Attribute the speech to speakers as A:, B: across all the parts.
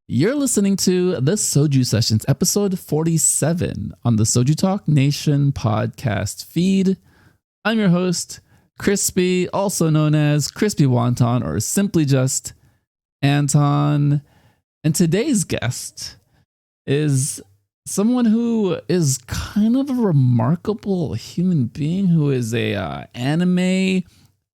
A: You're listening to the Soju Sessions, episode 47 on the SojuTalk Nation podcast feed. I'm your host, Crispy, also known as Crispy Wonton, or simply just Anton. And today's guest is someone who is kind of a remarkable human being who is a anime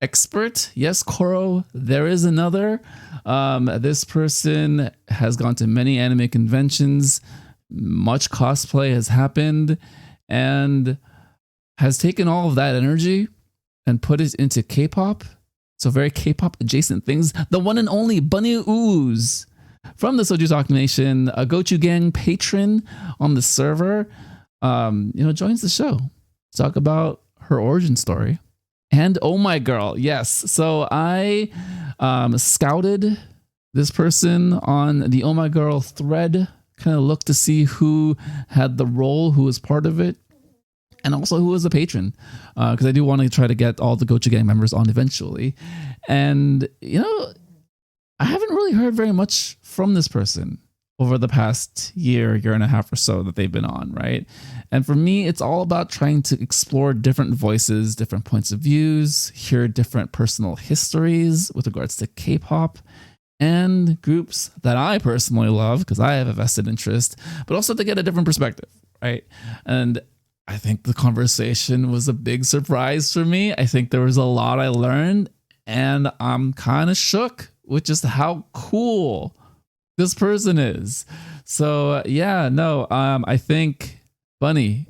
A: expert. Yes, Koro, there is another. This person has gone to many anime conventions. Much cosplay has happened and has taken all of that energy and put it into K-pop. So very K-pop adjacent things. The one and only BunniUwus from the SojuTalk Nation, a Gochugang patron on the server, joins the show to talk about her origin story. And oh my girl, yes. So I scouted this person on the Oh My Girl thread, kind of looked to see who had the role, who was part of it, and also who was a patron, because I do want to try to get all the Gochugang members on eventually. And, I haven't really heard very much from this person over the past year and a half or so that they've been on, right? And for me, it's all about trying to explore different voices, different points of views, hear different personal histories with regards to K-pop and groups that I personally love because I have a vested interest, but also to get a different perspective, right? And I think the conversation was a big surprise for me. I think there was a lot I learned, and I'm kind of shook with just how cool this person is. So I think, Bunny,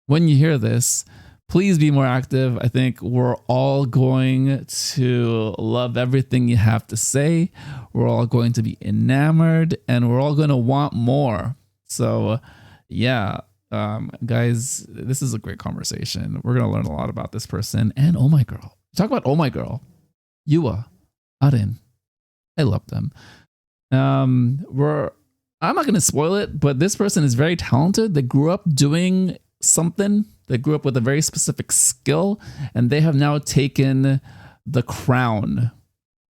A: when you hear this, please be more active. I think we're all going to love everything you have to say. We're all going to be enamored, and we're all going to want more. So guys, this is a great conversation. We're going to learn a lot about this person and Oh My Girl. Talk about Oh My Girl, Yua, Arin. I love them. I'm not going to spoil it, but this person is very talented. They grew up doing something. They grew up with a very specific skill, and they have now taken the crown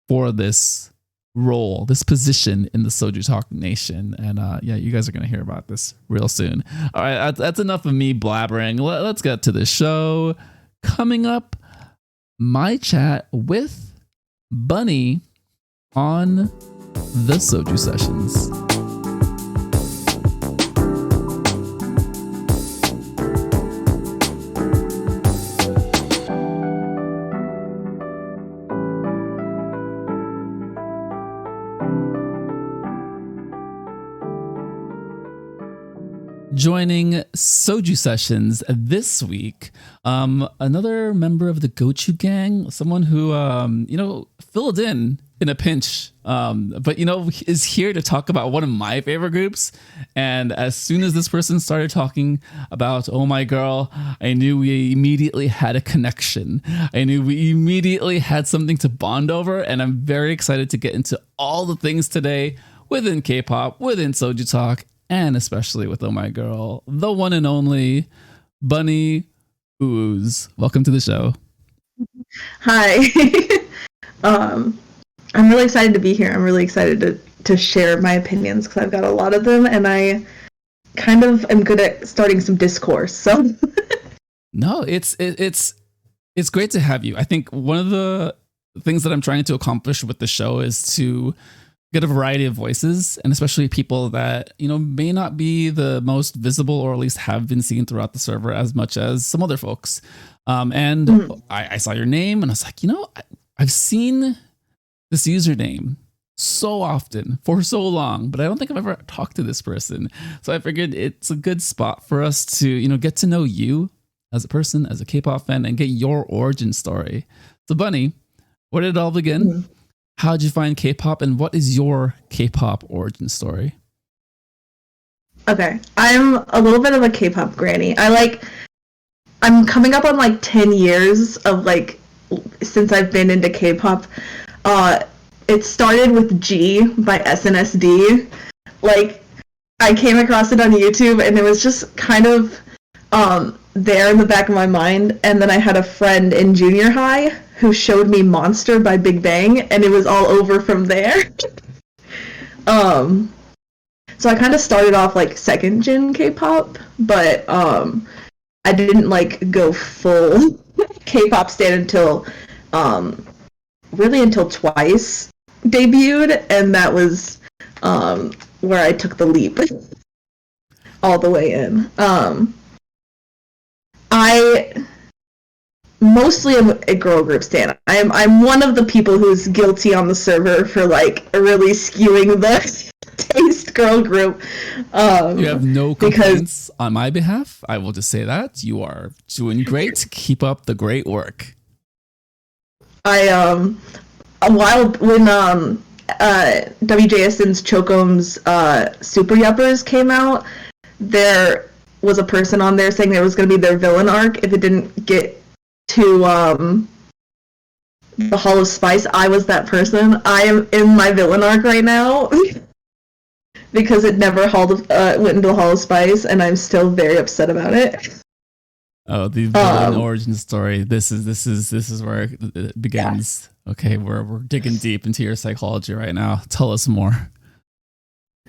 A: for this role, this position in the SojuTalk Nation. And you guys are going to hear about this real soon. All right, that's enough of me blabbering. Let's get to the show. Coming up, my chat with Bunny on the Soju Sessions. Joining Soju Sessions this week, another member of the Gochugang, someone who, filled in a pinch, but, is here to talk about one of my favorite groups. And as soon as this person started talking about Oh My Girl, I knew we immediately had a connection. I knew we immediately had something to bond over. And I'm very excited to get into all the things today within K-pop, within Soju Talk, and especially with Oh My Girl, the one and only BunniUwus. Welcome to the show.
B: Hi. I'm really excited to be here. I'm really excited to share my opinions because I've got a lot of them, and I kind of am good at starting some discourse. So
A: no, it's great to have you. I think one of the things that I'm trying to accomplish with the show is to get a variety of voices, and especially people that may not be the most visible, or at least have been seen throughout the server as much as some other folks. I saw your name, and I was like, I've seen this username so often for so long, but I don't think I've ever talked to this person. So I figured it's a good spot for us to get to know you as a person, as a K-pop fan, and get your origin story. So Bunny, where did it all begin? How did you find K-pop, and what is your K-pop origin story?
B: Okay, I'm a little bit of a K-pop granny. I'm coming up on 10 years of since I've been into K-pop. It started with G by SNSD. I came across it on YouTube, and it was just kind of there in the back of my mind. And then I had a friend in junior high who showed me Monster by Big Bang, and it was all over from there. So I kind of started off like second gen K-pop, but I didn't like go full K-pop stan until really until Twice debuted, and that was where I took the leap all the way in. I mostly am a girl group stan. I'm one of the people who's guilty on the server for like really skewing the taste girl group.
A: You have no complaints on my behalf. I will just say that you are doing great. Keep up the great work.
B: I a while when WJSN's Chokum's Super Yuppers came out, there was a person on there saying there was going to be their villain arc if it didn't get to the Hall of Spice. I was that person. I am in my villain arc right now because it never went into the Hall of Spice, and I'm still very upset about it.
A: Oh, the villain origin story. This is where it begins. Yeah. Okay, we're digging deep into your psychology right now. Tell us more.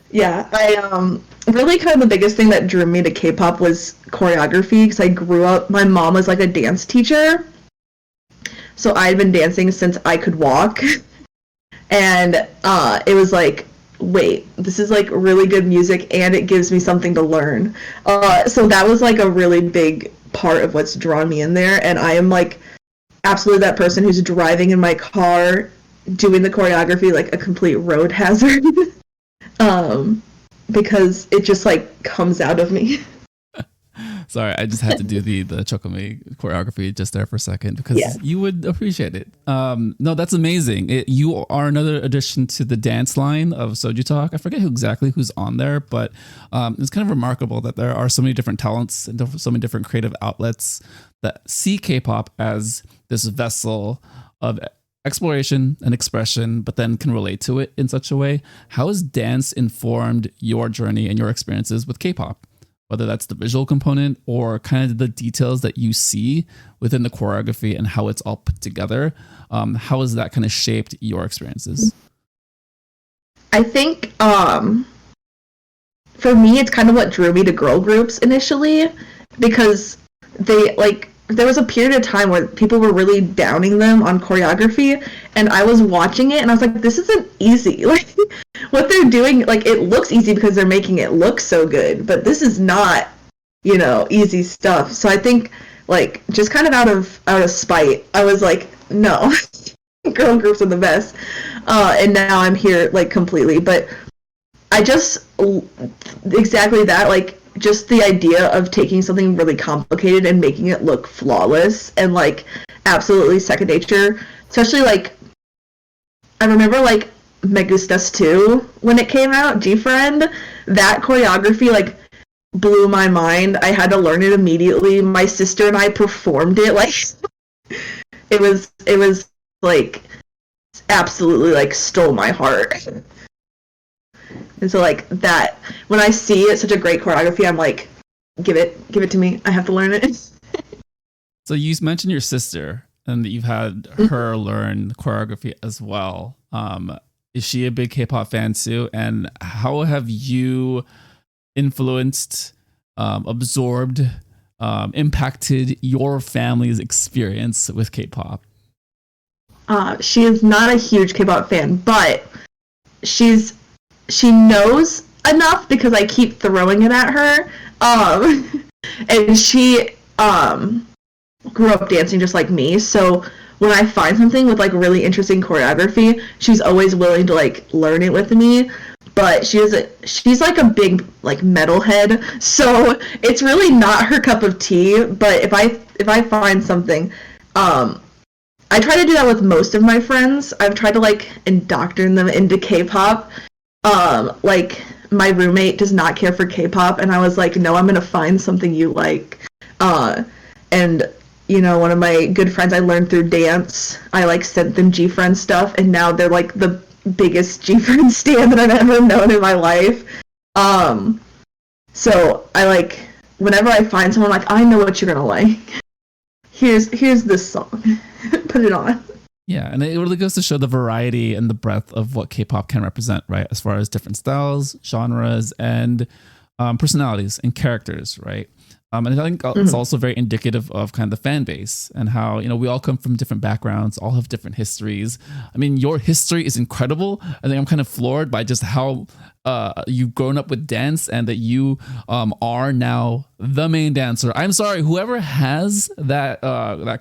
B: Yeah, I really kind of the biggest thing that drew me to K-pop was choreography, because I grew up, my mom was like a dance teacher, so I had been dancing since I could walk, and it was like, wait, this is like really good music and it gives me something to learn. So that was like a really big part of what's drawn me in there, and I am like absolutely that person who's driving in my car doing the choreography like a complete road hazard. Because it just like comes out of me.
A: Sorry, I just had to do the Chokumi choreography just there for a second because you would appreciate it. No, that's amazing. You are another addition to the dance line of SojuTalk. I forget who's on there, but it's kind of remarkable that there are so many different talents and so many different creative outlets that see K-pop as this vessel of exploration and expression, but then can relate to it in such a way. How has dance informed your journey and your experiences with K-pop? Whether that's the visual component or kind of the details that you see within the choreography and how it's all put together. How has that kind of shaped your experiences?
B: I think for me, it's kind of what drew me to girl groups initially, because there was a period of time where people were really downing them on choreography, and I was watching it and I was like, this isn't easy. Like what they're doing, like it looks easy because they're making it look so good, but this is not, easy stuff. So I think like just kind of out of spite, I was like, no, girl groups are the best. And now I'm here like completely, but I just exactly that, like just the idea of taking something really complicated and making it look flawless and like absolutely second nature. Especially like I remember like Me Gustas 2 when it came out, G-Friend, that choreography like blew my mind. I had to learn it immediately. My sister and I performed it like it was like absolutely like stole my heart. And so like that, when I see it, such a great choreography, I'm like, give it to me. I have to learn it.
A: So you mentioned your sister and that you've had her learn choreography as well. Is she a big K-pop fan too? And how have you influenced, absorbed, impacted your family's experience with K-pop?
B: She is not a huge K-pop fan, but she knows enough because I keep throwing it at her. And she grew up dancing just like me, so when I find something with like really interesting choreography, she's always willing to like learn it with me. But she's like a big like metalhead, so it's really not her cup of tea. But if I find something, I try to do that with most of my friends. I've tried to like indoctrinate them into K-pop. Like my roommate does not care for K-pop, and I was like, no, I'm gonna find something you like. And one of my good friends I learned through dance, I like sent them G-Friend stuff, and now they're like the biggest G-Friend stan that I've ever known in my life. So I like, whenever I find someone, like, I know what you're gonna like. Here's this song. Put it on.
A: Yeah, and it really goes to show the variety and the breadth of what K-pop can represent, right? As far as different styles, genres, and personalities and characters, right? And I think it's also very indicative of kind of the fan base and how, we all come from different backgrounds, all have different histories. I mean, your history is incredible. I think I'm kind of floored by just how you've grown up with dance and that you are now the main dancer. I'm sorry, whoever has that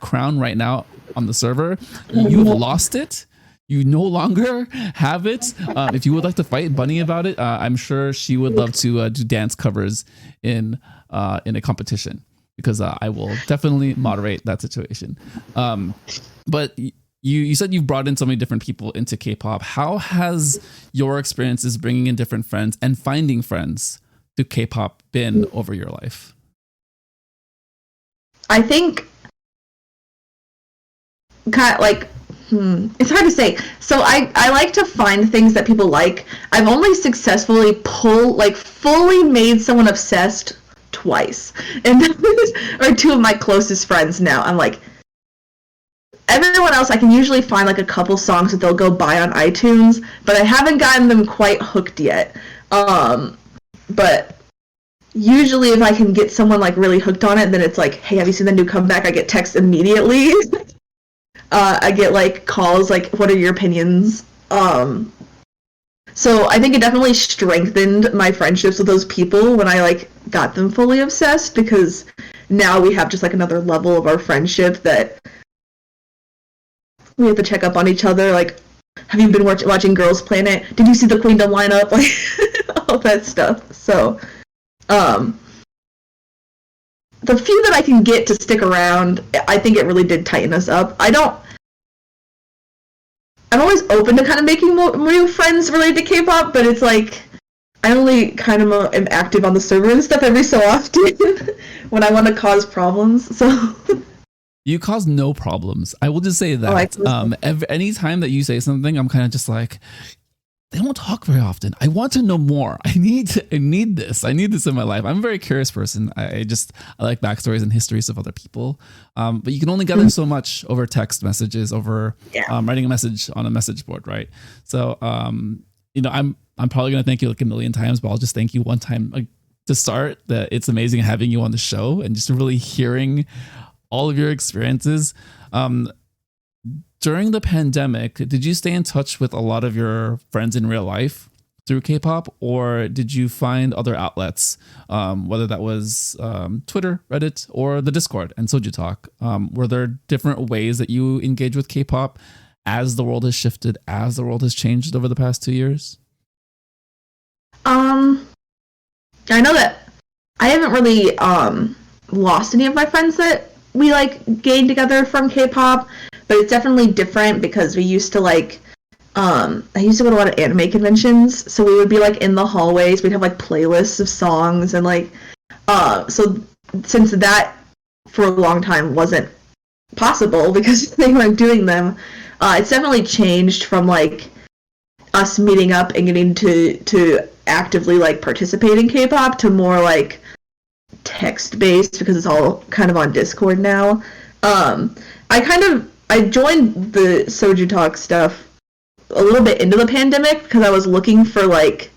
A: crown right now on the server, you've lost it. You no longer have it. If you would like to fight Bunny about it, I'm sure she would love to do dance covers in a competition, because I will definitely moderate that situation. But you said you've brought in so many different people into K-pop. How has your experiences bringing in different friends and finding friends to K-pop been over your life?
B: I think kind of like it's hard to say. So I like to find things that people like. I've only successfully fully made someone obsessed twice, and those are two of my closest friends now. I'm like, everyone else I can usually find like a couple songs that they'll go buy on iTunes, but I haven't gotten them quite hooked yet. But usually if I can get someone like really hooked on it, then it's like, hey, have you seen the new comeback? I get texts immediately. I get like calls like, what are your opinions? So I think it definitely strengthened my friendships with those people when I like got them fully obsessed, because now we have just like another level of our friendship that we have to check up on each other. Like, have you been watching Girls Planet? Did you see the Queendom lineup? Like all that stuff. So the few that I can get to stick around, I think it really did tighten us up. I'm always open to kind of making more new friends related to K-pop, but it's like I only kind of am active on the server and stuff every so often when I want to cause problems. So
A: you cause no problems. I will just say that. Anytime that you say something, I'm kind of just like, they don't talk very often. I want to know more. I need this. I need this in my life. I'm a very curious person. I like backstories and histories of other people. But you can only gather so much over text messages, over writing a message on a message board, right? So, I'm probably going to thank you like a million times, but I'll just thank you one time to start. That it's amazing having you on the show and just really hearing all of your experiences. During the pandemic, did you stay in touch with a lot of your friends in real life through K-pop, or did you find other outlets, whether that was Twitter, Reddit, or the Discord and SojuTalk? Were there different ways that you engage with K-pop as the world has shifted, as the world has changed over the past 2 years? I
B: know that I haven't really lost any of my friends that we like gained together from K-pop, but it's definitely different because we used to like I used to go to a lot of anime conventions, so we would be like in the hallways, we'd have like playlists of songs, and like so since that for a long time wasn't possible because they weren't doing them, it's definitely changed from like us meeting up and getting to actively like participate in K-pop to more like text based, because it's all kind of on Discord now. I joined the SojuTalk stuff a little bit into the pandemic because I was looking for like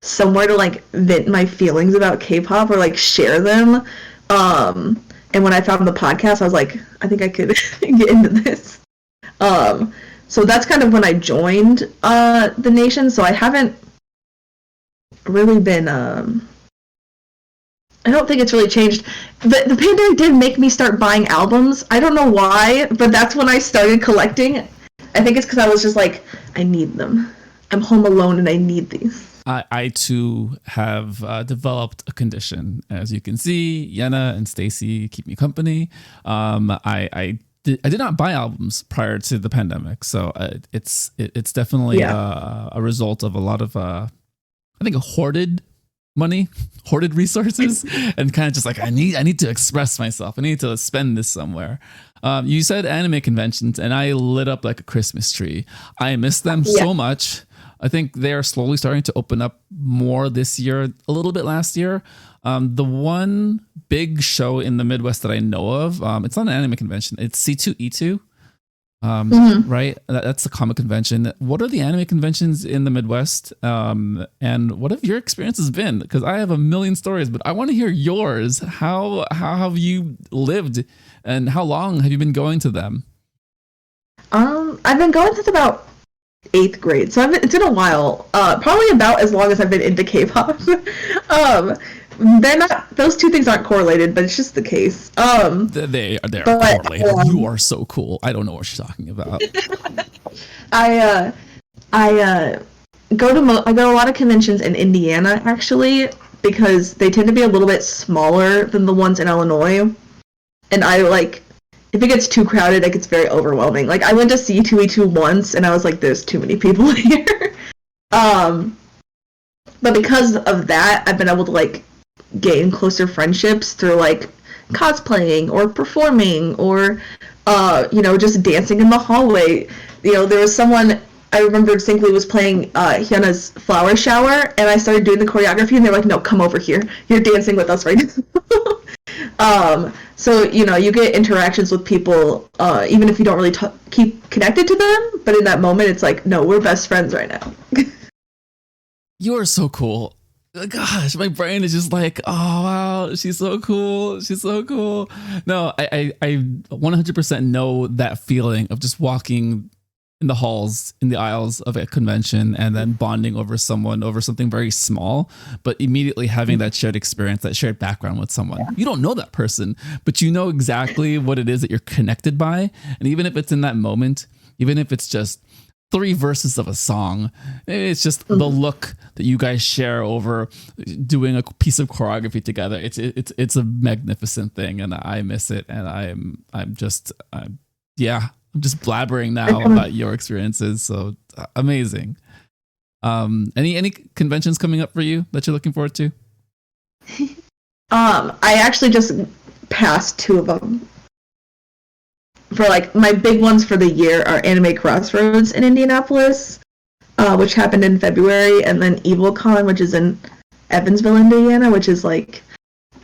B: somewhere to like vent my feelings about K-pop or like share them. And when I found the podcast, I was like, I think I could get into this. So that's kind of when I joined the nation. So I haven't really been I don't think it's really changed. The pandemic did make me start buying albums. I don't know why, but that's when I started collecting. I think it's because I was just like, I need them. I'm home alone and I need these.
A: I too have developed a condition. As you can see, Yenna and Stacy keep me company. I did not buy albums prior to the pandemic, so it's definitely a result of a lot of I think hoarded money, hoarded resources, and kind of just like I need to express myself. I need to spend this somewhere. You said anime conventions, and I lit up like a Christmas tree. I miss them so much. I think they are slowly starting to open up more this year, a little bit last year. The one big show in the Midwest that I know of, it's not an anime convention. It's C2E2. Right? That's the comic convention. What are the anime conventions in the Midwest? And what have your experiences been? Because I have a million stories, but I want to hear yours. How have you lived, and how long have you been going to them?
B: I've been going since about 8th grade, so it's been a while. Probably about as long as I've been into K-pop. They're not; those two things aren't correlated, but it's just the case.
A: They are correlated. You are so cool. I don't know what you're talking about.
B: I go to I go to a lot of conventions in Indiana, actually, because they tend to be a little bit smaller than the ones in Illinois, and I like. If it gets too crowded, it gets very overwhelming. Like, I went to C2E2 once, and I was like, there's too many people here. But because of that, I've been able to, like, gain closer friendships through, like, cosplaying or performing or, just dancing in the hallway. You know, there was someone I remember distinctly was playing Hyuna's Flower Shower, and I started doing the choreography, and they're like, no, come over here. You're dancing with us right now. So, you get interactions with people, even if you don't really keep connected to them, but in that moment, it's like, no, we're best friends right now.
A: You are so cool. Gosh, my brain is just like, oh, wow, she's so cool. She's so cool. No, I 100% know that feeling of just walking in the halls, in the aisles of a convention, and then bonding over something very small, but immediately having that shared experience, that shared background with someone. You don't know that person, but you know exactly what it is that you're connected by. And even if it's in that moment, even if it's just 3 verses of a song, maybe it's just the look that you guys share over doing a piece of choreography together. It's a magnificent thing, and I miss it. And I'm just blabbering now about your experiences. So amazing. Any conventions coming up for you that you're looking forward to?
B: I actually just passed 2 of them. For like my big ones for the year are Anime Crossroads in Indianapolis, which happened in February, and then EvilCon, which is in Evansville, Indiana, which is like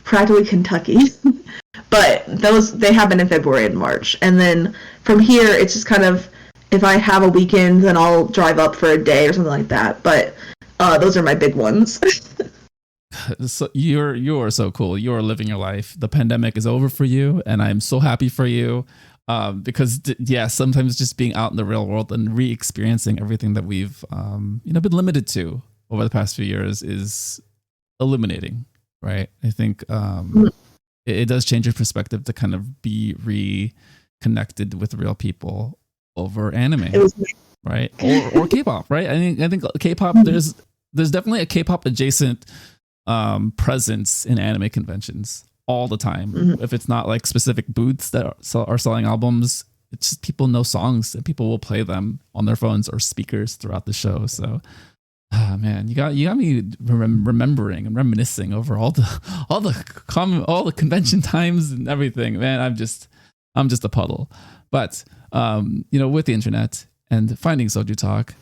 B: practically Kentucky. But they happen in February and March. And then from here, it's just kind of, if I have a weekend, then I'll drive up for a day or something like that. But those are my big ones.
A: So you are so cool. You are living your life. The pandemic is over for you, and I'm so happy for you. Because sometimes just being out in the real world and re-experiencing everything that we've been limited to over the past few years is illuminating, right? I think it does change your perspective to kind of be reconnected with real people over anime, right? Or K-pop, right? I think K-pop. There's definitely a K-pop adjacent presence in anime conventions all the time. If it's not like specific booths that are selling albums, it's just people know songs and people will play them on their phones or speakers throughout the show. So, man, you got me remembering and reminiscing over all the convention times and everything. Man, I'm just a puddle. But with the internet and finding Soju Talk.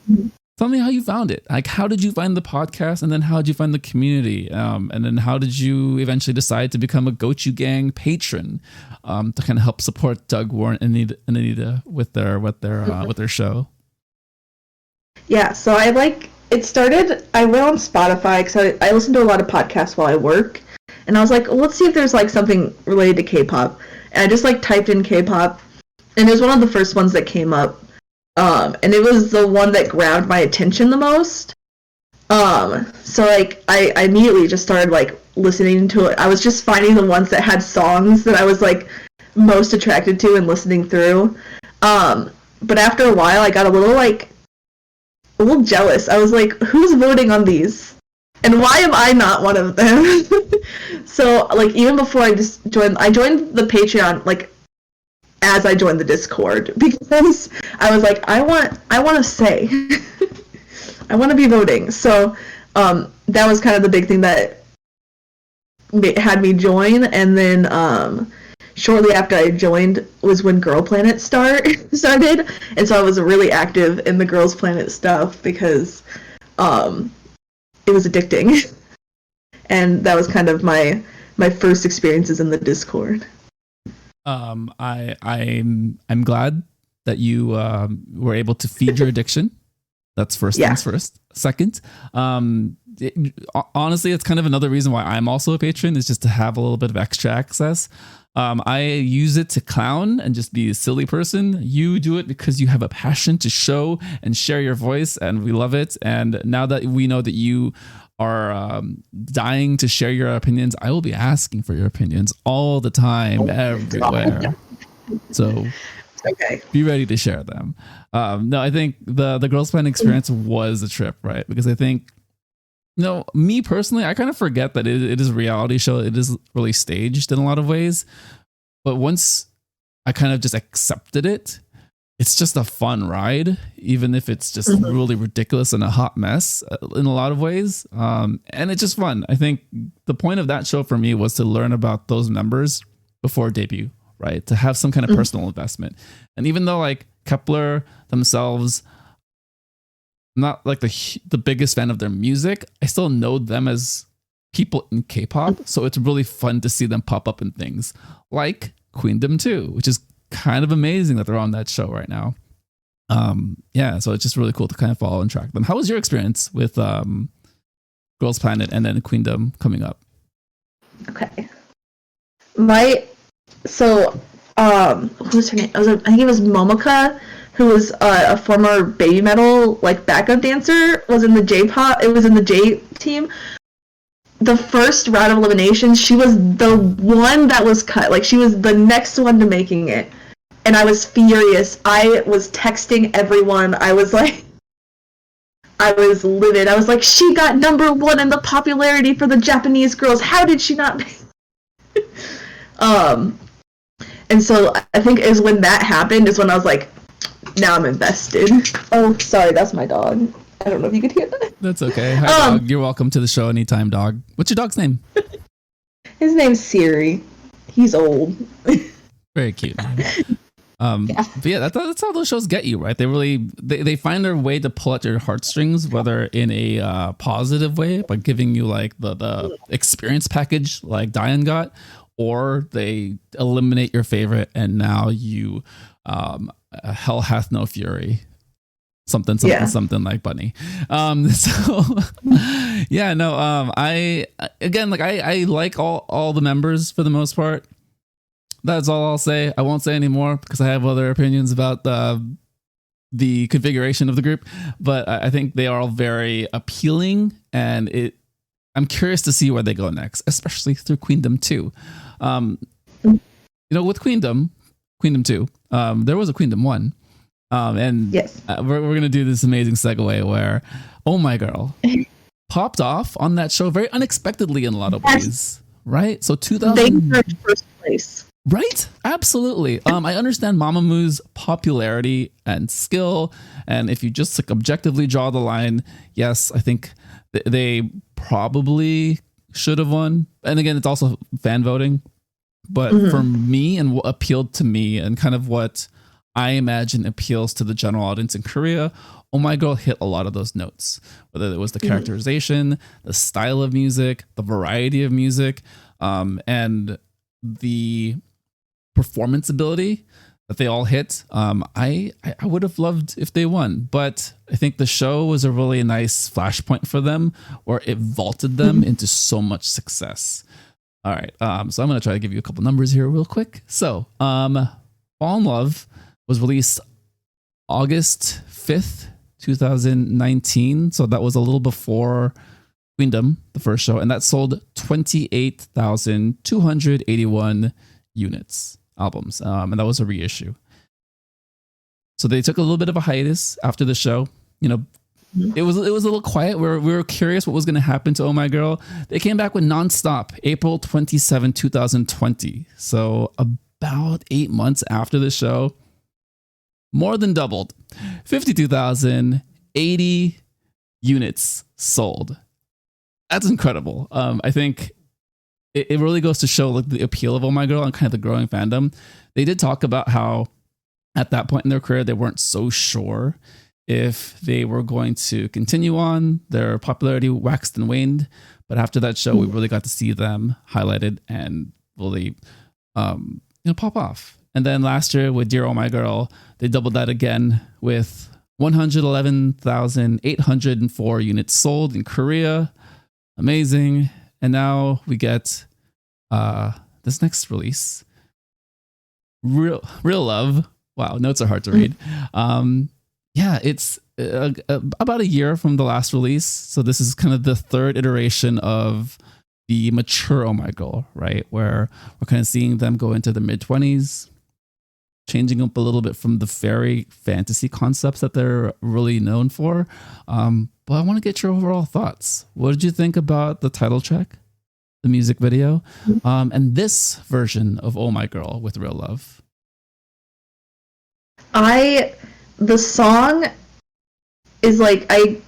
A: Tell me how you found it. Like, how did you find the podcast, and then how did you find the community, and then how did you eventually decide to become a Gochu Gang patron to kind of help support Doug, Warren, and Anita with their show?
B: Yeah, so it started. I went on Spotify because I listen to a lot of podcasts while I work, and I was like, well, let's see if there's like something related to K-pop, and I just like typed in K-pop, and it was one of the first ones that came up. And it was the one that grabbed my attention the most. So like I immediately just started like listening to it. I was just finding the ones that had songs that I was like most attracted to and listening through. But after a while I got a little jealous. I was like, who's voting on these? And why am I not one of them? So like even before I joined the Patreon like as I joined the Discord, because I was like, I want to say, I want to be voting. So that was kind of the big thing that had me join. And then shortly after I joined was when Girl Planet started. And so I was really active in the Girls Planet stuff because it was addicting. And that was kind of my first experiences in the Discord.
A: I'm glad that you were able to feed your addiction. That's first things first. Second, honestly, it's kind of another reason why I'm also a patron, is just to have a little bit of extra access. I use it to clown and just be a silly person. You do it because you have a passion to show and share your voice, and we love it. And now that we know that you are dying to share your opinions, I will be asking for your opinions all the time, everywhere. So be ready to share them. No, I think the Girls Planet experience was a trip, right? Because I think, me personally, I kind of forget that it is a reality show. It is really staged in a lot of ways. But once I kind of just accepted it, it's just a fun ride, even if it's just really ridiculous and a hot mess in a lot of ways. And it's just fun. I think the point of that show for me was to learn about those members before debut, right? To have some kind of personal investment. And even though like Kepler themselves, I'm not like the biggest fan of their music, I still know them as people in K-pop. So it's really fun to see them pop up in things like Queendom 2, which is kind of amazing that they're on that show right now. So it's just really cool to kind of follow and track them. How was your experience with Girls Planet and then Queendom coming up?
B: Okay. What was her name? I think it was Momoka, who was a former Baby Metal like backup dancer, was in the J-pop. It was in the J team. The first round of eliminations, she was the one that was cut. Like, she was the next one to making it. And I was furious. I was texting everyone. I was livid. I was like, she got number 1 in the popularity for the Japanese girls. How did she not make And so I think is when that happened is when I was like, now I'm invested. Oh, sorry, that's my dog. I don't know if you could hear that.
A: That's okay. Hi, dog. You're welcome to the show anytime, dog. What's your dog's name?
B: His name's Siri. He's old.
A: Very cute. But yeah, that's how those shows get you, right? They find their way to pull at your heartstrings, whether in a positive way by giving you like the experience package like Diane got, or they eliminate your favorite and now you hell hath no fury. Something like Bunny. I like all the members for the most part. That's all I'll say. I won't say anymore because I have other opinions about the configuration of the group, but I think they are all very appealing, and I'm curious to see where they go next, especially through Queendom 2. With Queendom 2, there was a Queendom 1. And yes, we're going to do this amazing segue where Oh My Girl popped off on that show very unexpectedly in a lot of ways, right? So 2000,
B: they were in first place.
A: Right? Absolutely. I understand Mamamoo's popularity and skill. And if you just like objectively draw the line, yes, I think they probably should have won. And again, it's also fan voting. But for me and what appealed to me and kind of what I imagine appeals to the general audience in Korea, Oh My Girl hit a lot of those notes, whether it was the characterization, the style of music, the variety of music, and the performance ability that they all hit. I would have loved if they won, but I think the show was a really nice flashpoint for them where it vaulted them into so much success. All right. So I'm going to try to give you a couple numbers here real quick. So Fall in Love was released August 5th, 2019. So that was a little before Queendom, the first show, and that sold 28,281 units, albums. And that was a reissue. So they took a little bit of a hiatus after the show. It was a little quiet. We were curious what was going to happen to Oh My Girl. They came back with Nonstop, April 27, 2020. So about 8 months after the show, more than doubled. 52,080 units sold. That's incredible. I think it really goes to show like the appeal of Oh My Girl and kind of the growing fandom. They did talk about how at that point in their career, they weren't so sure if they were going to continue on. Their popularity waxed and waned. But after that show, we really got to see them highlighted and really pop off. And then last year with Dear Oh My Girl, they doubled that again with 111,804 units sold in Korea. Amazing. And now we get this next release, Real Love. Wow, notes are hard to read. It's about a year from the last release. So this is kind of the third iteration of the mature Oh My Girl, right? Where we're kind of seeing them go into the mid-20s, changing up a little bit from the fairy fantasy concepts that they're really known for. But I want to get your overall thoughts. What did you think about the title track, the music video, and this version of Oh My Girl with Real Love?
B: The song is like, it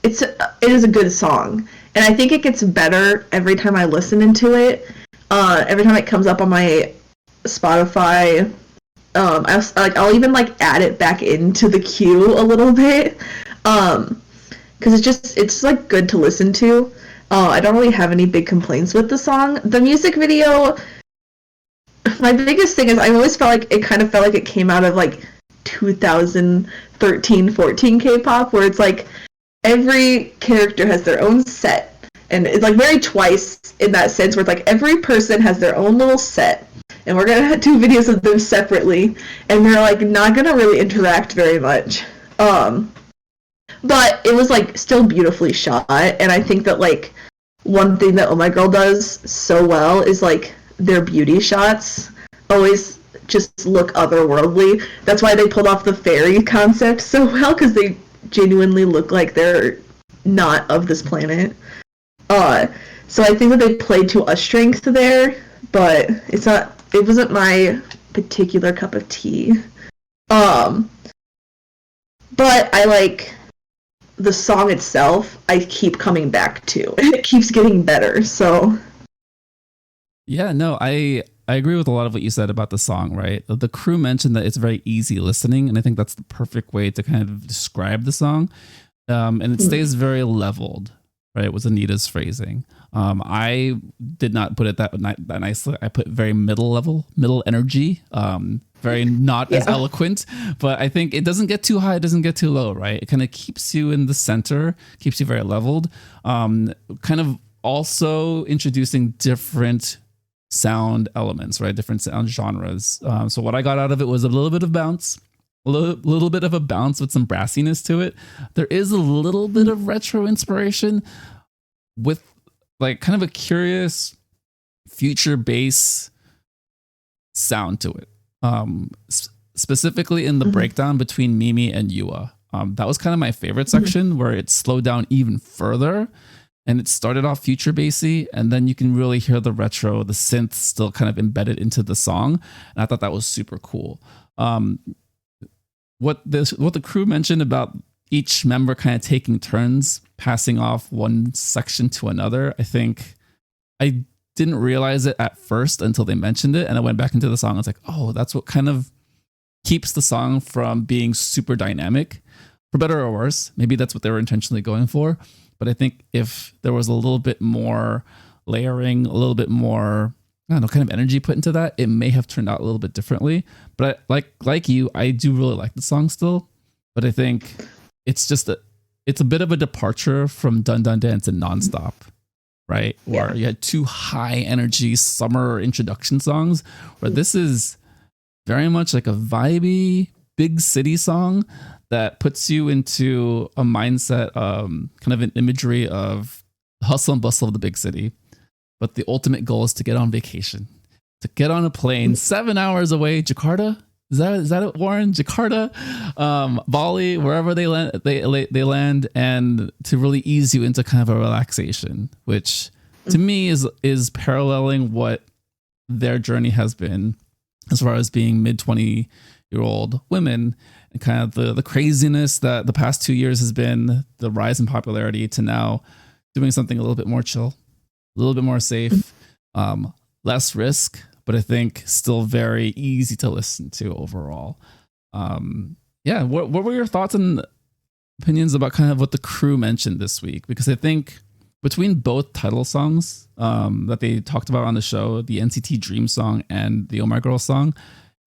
B: is a good song, and I think it gets better every time I listen into it. Every time it comes up on my Spotify, I'll even like add it back into the queue a little bit, because it's like good to listen to. I don't really have any big complaints with the song. The music video, my biggest thing is I always felt like it came out of like 2013-14 K-pop, where it's like every character has their own set, and it's like very Twice in that sense, where it's like every person has their own little set, and we're gonna have 2 videos of them separately, and they're like not gonna really interact very much. But it was like still beautifully shot, and I think that like one thing that Oh My Girl does so well is like their beauty shots always just look otherworldly. That's why they pulled off the fairy concept so well, because they genuinely look like they're not of this planet. So I think that they played to a strength there, but it wasn't my particular cup of tea. But I like the song itself. I keep coming back to, and it keeps getting better. So
A: yeah, no, I agree with a lot of what you said about the song, right? The crew mentioned that it's very easy listening, and I think that's the perfect way to kind of describe the song. And it stays very leveled, right? Was Anita's phrasing. I did not put it that nicely. I put very middle energy, very not as eloquent, but I think it doesn't get too high, it doesn't get too low, right? It kind of keeps you in the center, keeps you very leveled. Kind of also introducing different sound elements, right? Different sound genres. So what I got out of it was a little bit of bounce, a little bit of a bounce with some brassiness to it. There is a little bit of retro inspiration with like kind of a curious future bass sound to it. Specifically in the breakdown between Mimi and Yua. That was kind of my favorite section, where it slowed down even further. And it started off future bassy, and then you can really hear the retro, the synth still kind of embedded into the song. And I thought that was super cool. What the crew mentioned about each member kind of taking turns, passing off one section to another, I think I didn't realize it at first until they mentioned it. And I went back into the song. I was like, oh, that's what kind of keeps the song from being super dynamic, for better or worse. Maybe that's what they were intentionally going for. But I think if there was a little bit more layering, a little bit more, I don't know, kind of energy put into that, it may have turned out a little bit differently. But like you, I do really like the song still. But I think it's a bit of a departure from Dun Dun Dance and Nonstop, right? Yeah. Where you had 2 high energy summer introduction songs, where this is very much like a vibey big city song that puts you into a mindset, kind of an imagery of the hustle and bustle of the big city. But the ultimate goal is to get on vacation, to get on a plane 7 hours away. Jakarta? Is that it, Warren? Jakarta, Bali, wherever they land, and to really ease you into kind of a relaxation, which to me is paralleling what their journey has been as far as being mid-20-year-old women. And kind of the craziness that the past 2 years has been, the rise in popularity, to now doing something a little bit more chill, a little bit more safe, less risk, but I think still very easy to listen to overall. What were your thoughts and opinions about kind of what the crew mentioned this week? Because I think between both title songs that they talked about on the show, the NCT Dream song and the Oh My Girl song,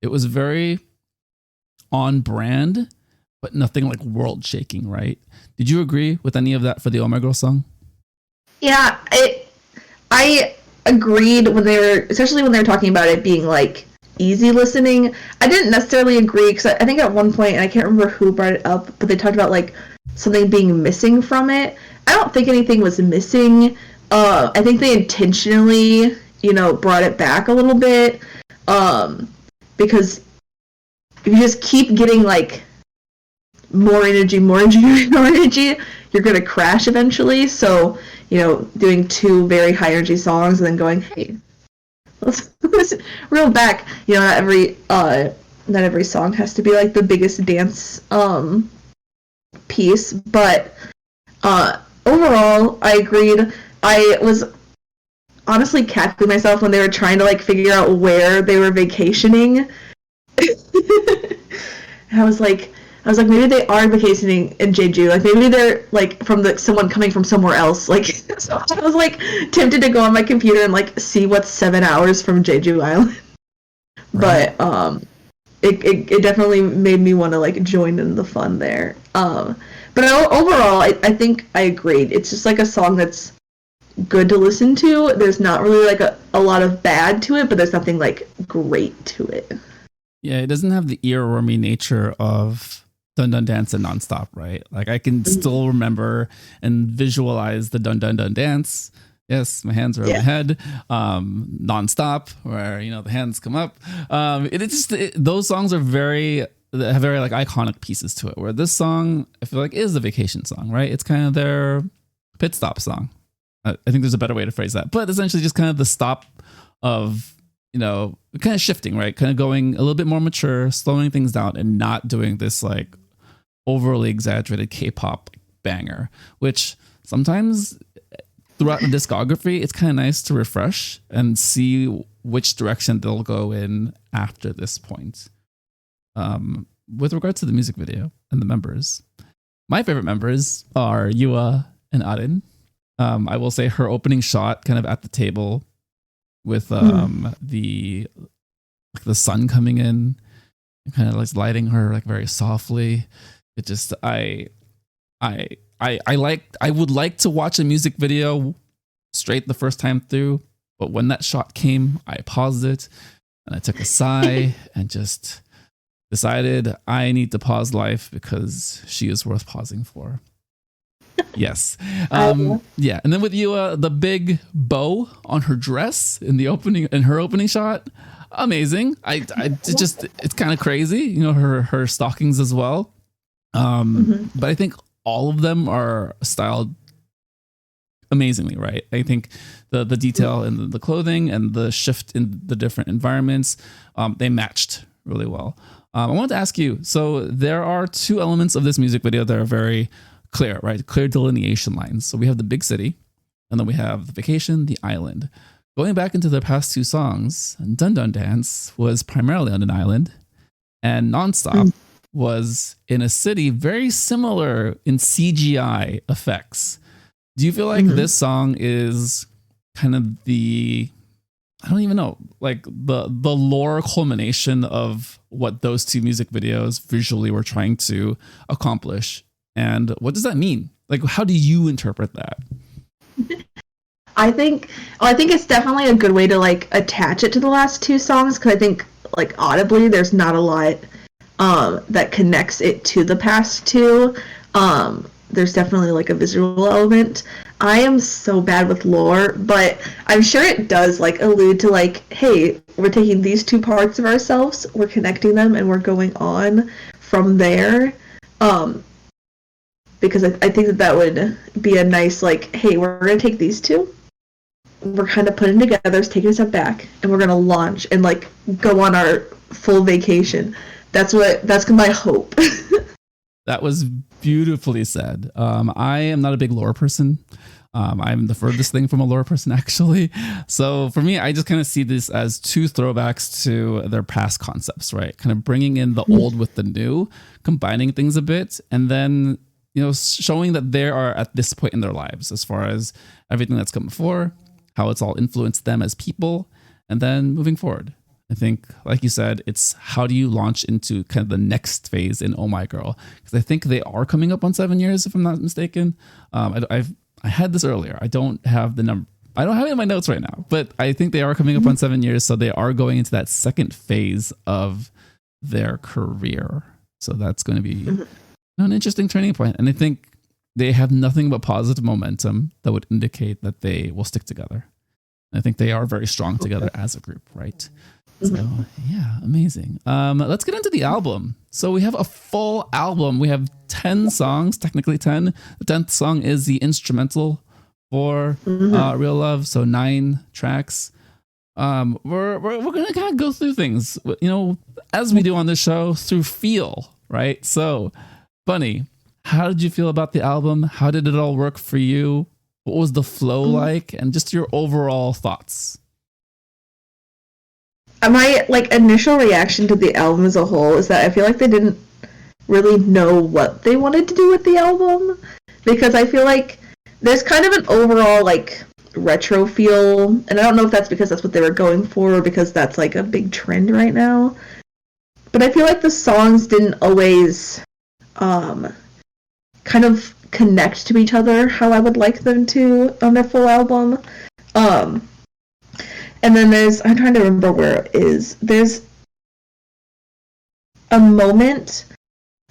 A: It was very on brand, but nothing like world shaking, right? Did you agree with any of that for the Oh My Girl song?
B: Yeah, I agreed when they were, especially when they were talking about it being like easy listening. I didn't necessarily agree because I think at one point, and I can't remember who brought it up, but they talked about like something being missing from it. I don't think anything was missing. I think they intentionally, brought it back a little bit, because if you just keep getting like more energy, more energy, more energy, you're gonna crash eventually. So, doing two very high energy songs and then going, hey, let's reel back. Not every song has to be like the biggest dance piece, but overall, I agreed. I was honestly cackling myself when they were trying to like figure out where they were vacationing. I was like, maybe they are vacationing in Jeju. Like maybe they're like from someone coming from somewhere else. Like, so I was like tempted to go on my computer and like see what's 7 hours from Jeju Island. Right. But it definitely made me want to like join in the fun there. But overall, I think I agreed. It's just like a song that's good to listen to. There's not really like a lot of bad to it, but there's nothing like great to it.
A: Yeah, it doesn't have the earwormy nature of Dun Dun Dance and Nonstop, right? Like I can still remember and visualize the Dun Dun Dun Dance. Yes, my hands are on my head. Nonstop, where the hands come up. Those songs are have very like iconic pieces to it. Where this song, I feel like, is a vacation song, right? It's kind of their pit stop song. I think there's a better way to phrase that, but essentially just kind of the stop of kind of shifting, right? Kind of going a little bit more mature, slowing things down, and not doing this like overly exaggerated K-pop banger, which sometimes throughout the discography, it's kind of nice to refresh and see which direction they'll go in after this point. With regards to the music video and the members, my favorite members are Yua and Arin. I will say her opening shot kind of at the table with the sun coming in and kind of like lighting her like very softly. It just I would like to watch a music video straight the first time through, but when that shot came, I paused it and I took a sigh and just decided I need to pause life because she is worth pausing for. Yes. Yeah. And then with Yua, the big bow on her dress in her opening shot, amazing. It's kind of crazy, her stockings as well. But I think all of them are styled amazingly, right? I think the detail in the clothing and the shift in the different environments, they matched really well. I wanted to ask you, so there are two elements of this music video that are very clear, right? Clear delineation lines. So we have the big city, and then we have the vacation, the island. Going back into the past two songs, Dun Dun Dance was primarily on an island, and Nonstop was in a city very similar in CGI effects. Do you feel like this song is kind of I don't even know, like the lore culmination of what those two music videos visually were trying to accomplish? And what does that mean? Like, how do you interpret that?
B: I think it's definitely a good way to like attach it to the last two songs, because I think like audibly there's not a lot that connects it to the past two. There's definitely like a visual element. I am so bad with lore, but I'm sure it does like allude to like, hey, we're taking these two parts of ourselves, we're connecting them, and we're going on from there. Because I think that would be a nice like, hey, we're gonna take these two, we're kind of putting together, taking a step back, and we're gonna launch and like go on our full vacation. That's my hope.
A: That was beautifully said. I am not a big lore person. I'm the furthest thing from a lore person, actually. So for me, I just kind of see this as two throwbacks to their past concepts, right? Kind of bringing in the old with the new, combining things a bit, and then showing that they are at this point in their lives as far as everything that's come before, how it's all influenced them as people, and then moving forward. I think, like you said, it's how do you launch into kind of the next phase in Oh My Girl? Because I think they are coming up on 7 years, if I'm not mistaken. I had this earlier. I don't have the number. I don't have it in my notes right now, but I think they are coming up on 7 years. So they are going into that second phase of their career. So that's going to be an interesting turning point. And I think they have nothing but positive momentum that would indicate that they will stick together. I think they are very strong together as a group, right? So yeah, amazing. Let's get into the album. So we have a full album. We have 10 songs, technically 10. The 10th song is the instrumental for Real Love. So 9 tracks. We're gonna kind of go through things, as we do on this show, through feel, right? So, Bunny, how did you feel about the album? How did it all work for you? What was the flow like, and just your overall thoughts?
B: My initial reaction to the album as a whole is that I feel like they didn't really know what they wanted to do with the album, because I feel like there's kind of an overall retro feel, and I don't know if that's because that's what they were going for or because that's a big trend right now. But I feel like the songs didn't always kind of connect to each other how I would like them to on their full album. And then I'm trying to remember where it is. There's a moment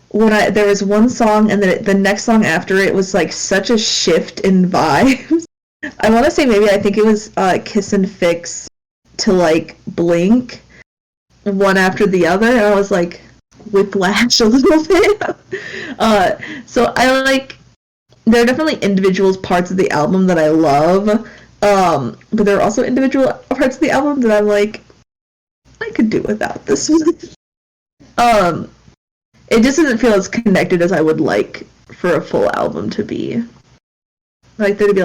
B: when there was one song, and then the next song after it was such a shift in vibes. I want to say I think it was Kiss and Fix to Blink, one after the other, and I was whiplash a little bit. So there are definitely individual parts of the album that I love. But there are also individual parts of the album that I'm I could do without this one. It just doesn't feel as connected as I would like for a full album to be. There to be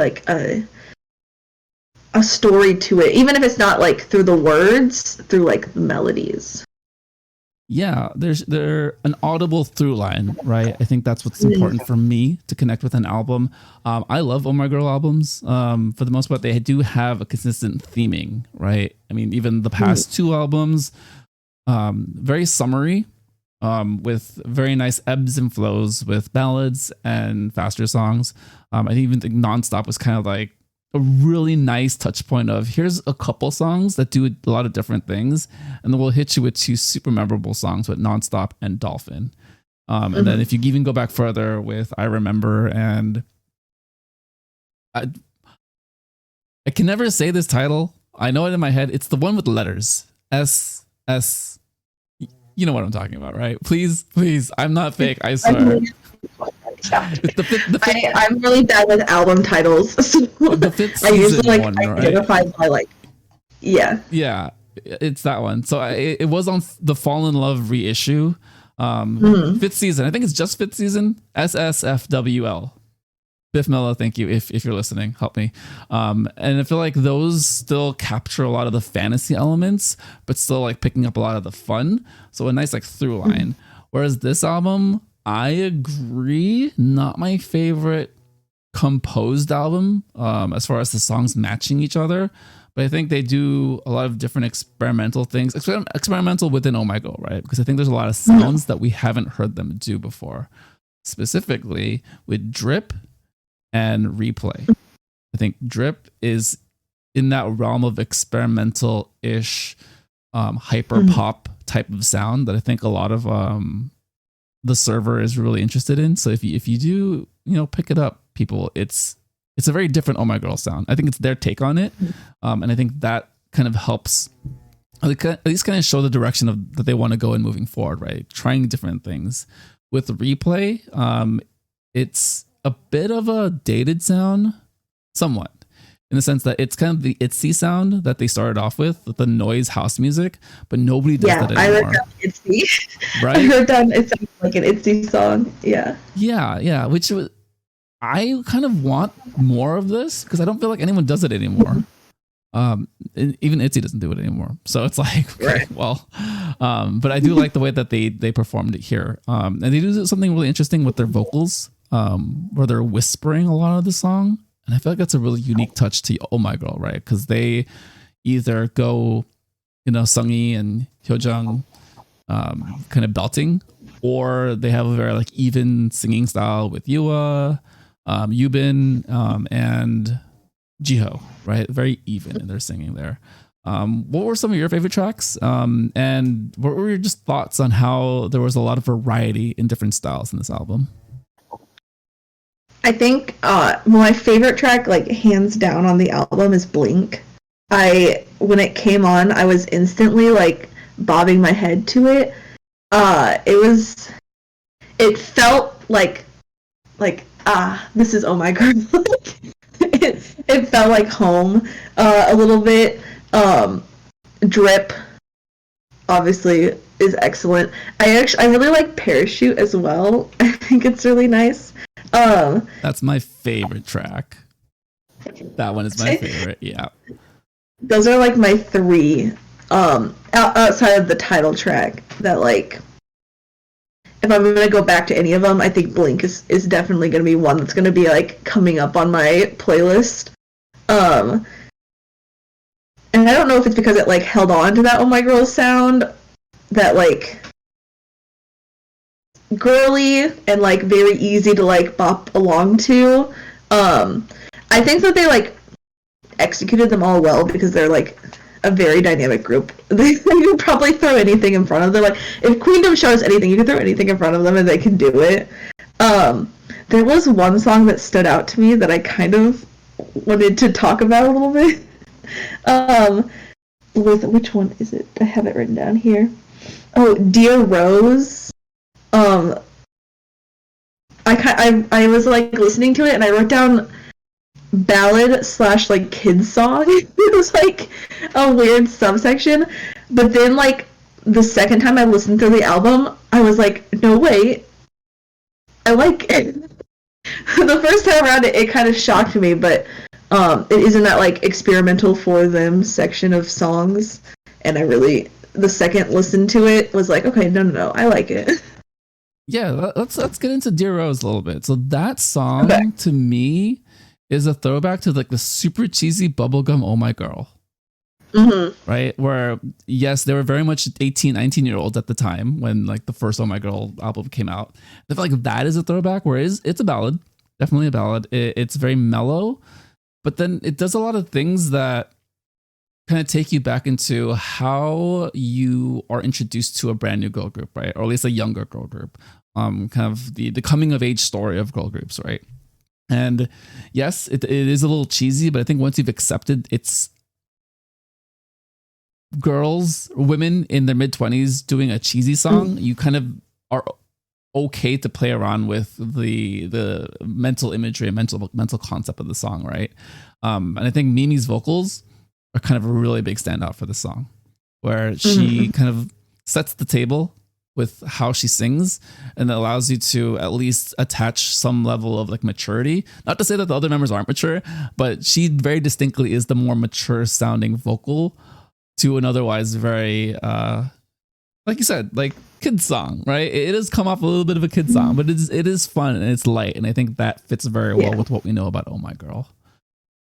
B: a story to it, even if it's not through the words, through the melodies.
A: Yeah, there's an audible through line, right? I think that's what's important for me to connect with an album. I love Oh My Girl albums. For the most part, they do have a consistent theming, right? I mean, even the past 2 albums, very summary, with very nice ebbs and flows with ballads and faster songs. I even think Nonstop was kind of a really nice touch point of here's a couple songs that do a lot of different things, and then we'll hit you with 2 super memorable songs with Nonstop and Dolphin. And then if you even go back further with I Remember, and I can never say this title. I know it in my head. It's the one with the letters S. You know what I'm talking about, right? Please, I'm not fake. I swear.
B: I'm really bad with album titles. So
A: the 5th season I usually one,
B: identify by
A: yeah, it's that one. So it was on the Fall in Love reissue, 5th season. I think it's just 5th season. SSFWL. Biff Mello, thank you if you're listening, help me. And I feel like those still capture a lot of the fantasy elements, but still picking up a lot of the fun. So a nice through line. Whereas this album, I agree, not my favorite composed album as far as the songs matching each other. But I think they do a lot of different experimental things, experimental within Oh My Girl, right? Because I think there's a lot of sounds that we haven't heard them do before, specifically with Drip and Replay. I think Drip is in that realm of experimental-ish, hyper pop type of sound that I think a lot of the server is really interested in. So if you do, pick it up, people, it's a very different Oh My Girl sound. I think it's their take on it. And I think that kind of helps at least kind of show the direction that they want to go in moving forward, right? Trying different things. With Replay, it's a bit of a dated sound, somewhat, in the sense that it's kind of the Itzy sound that they started off with the noise house music, but nobody does that anymore.
B: I wrote down Itzy.
A: Right?
B: I wrote down it sounds like an Itzy song.
A: Yeah. Which I kind of want more of this because I don't feel like anyone does it anymore. Even Itzy doesn't do it anymore. So it's okay, well, but I do like the way that they performed it here. And they do something really interesting with their vocals, where they're whispering a lot of the song. And I feel like that's a really unique touch to Oh My Girl, right? Because they either go Sungi and Hyojung kind of belting, or they have a very like even singing style with Yua, Yubin, and Jiho, right? Very even in their singing there. What were some of your favorite tracks? And what were your just thoughts on how there was a lot of variety in different styles in this album?
B: I think my favorite track, like hands down on the album, is Blink. When it came on, I was instantly like bobbing my head to it. It felt like this is Oh My Girl. it felt like home a little bit. Drip obviously is excellent. I really like Parachute as well. I think it's really nice.
A: That's my favorite track. That one is my favorite. Yeah.
B: Those are like my three outside of the title track that like if I'm gonna go back to any of them, I think Blink is definitely gonna be one that's gonna be like coming up on my playlist. And I don't know if it's because it like held on to that Oh My Girl sound, that like girly and like very easy to like bop along to. I think that they like executed them all well because they're like a very dynamic group. They can probably throw anything in front of them. Like if Queendom shows anything, you can throw anything in front of them and they can do it. There was one song that stood out to me that I kind of wanted to talk about a little bit. With which one is it? I have it written down here. Oh, Dear Rose. I was like listening to it and I wrote down ballad / like kids song. It was like a weird subsection, but then like the second time I listened to the album, I was like, no wait, I like it. The first time around it kind of shocked me, but it isn't that like experimental for them section of songs, and the second listen to it was like, okay, no, I like it.
A: Yeah, let's get into Dear Rose a little bit. So that song to me is a throwback to like the super cheesy bubblegum Oh My Girl. Mm-hmm. Right? Where, yes, they were very much 18, 19-year-olds at the time when like the first Oh My Girl album came out. I feel like that is a throwback, whereas it's a ballad. Definitely a ballad. It's very mellow, but then it does a lot of things that kind of take you back into how you are introduced to a brand new girl group, right? Or at least a younger girl group. Kind of the coming of age story of girl groups, right? And yes, it is a little cheesy, but I think once you've accepted it's women in their mid-20s doing a cheesy song, you kind of are okay to play around with the mental imagery and mental concept of the song, right? And I think Mimi's vocals are kind of a really big standout for the song, where she kind of sets the table with how she sings, and it allows you to at least attach some level of like maturity. Not to say that the other members aren't mature, but she very distinctly is the more mature sounding vocal to an otherwise very, like you said, like kid song, right? It does come off a little bit of a kid song, but it is fun and it's light, and I think that fits very well with what we know about Oh My Girl.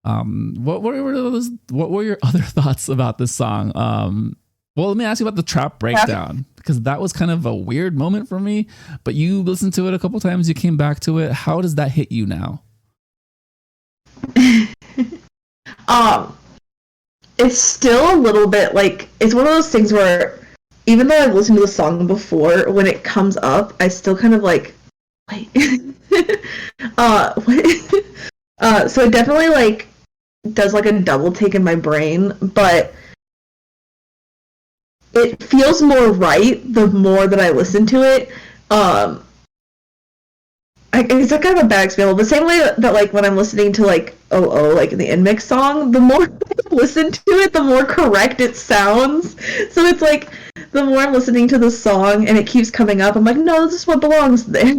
A: What were your other thoughts about this song? Well, let me ask you about the trap breakdown, because that was kind of a weird moment for me, but you listened to it a couple times, you came back to it. How does that hit you now?
B: It's still a little bit like, it's one of those things where even though I've listened to the song before, when it comes up, I still kind of like, wait. What? So it definitely like does like a double take in my brain, but it feels more right the more that I listen to it. It's like kind of a bad example. The same way that like when I'm listening to like Oh, like in the Nmix song, the more I listen to it, the more correct it sounds. So it's like the more I'm listening to the song and it keeps coming up, I'm like, no, this is what belongs there.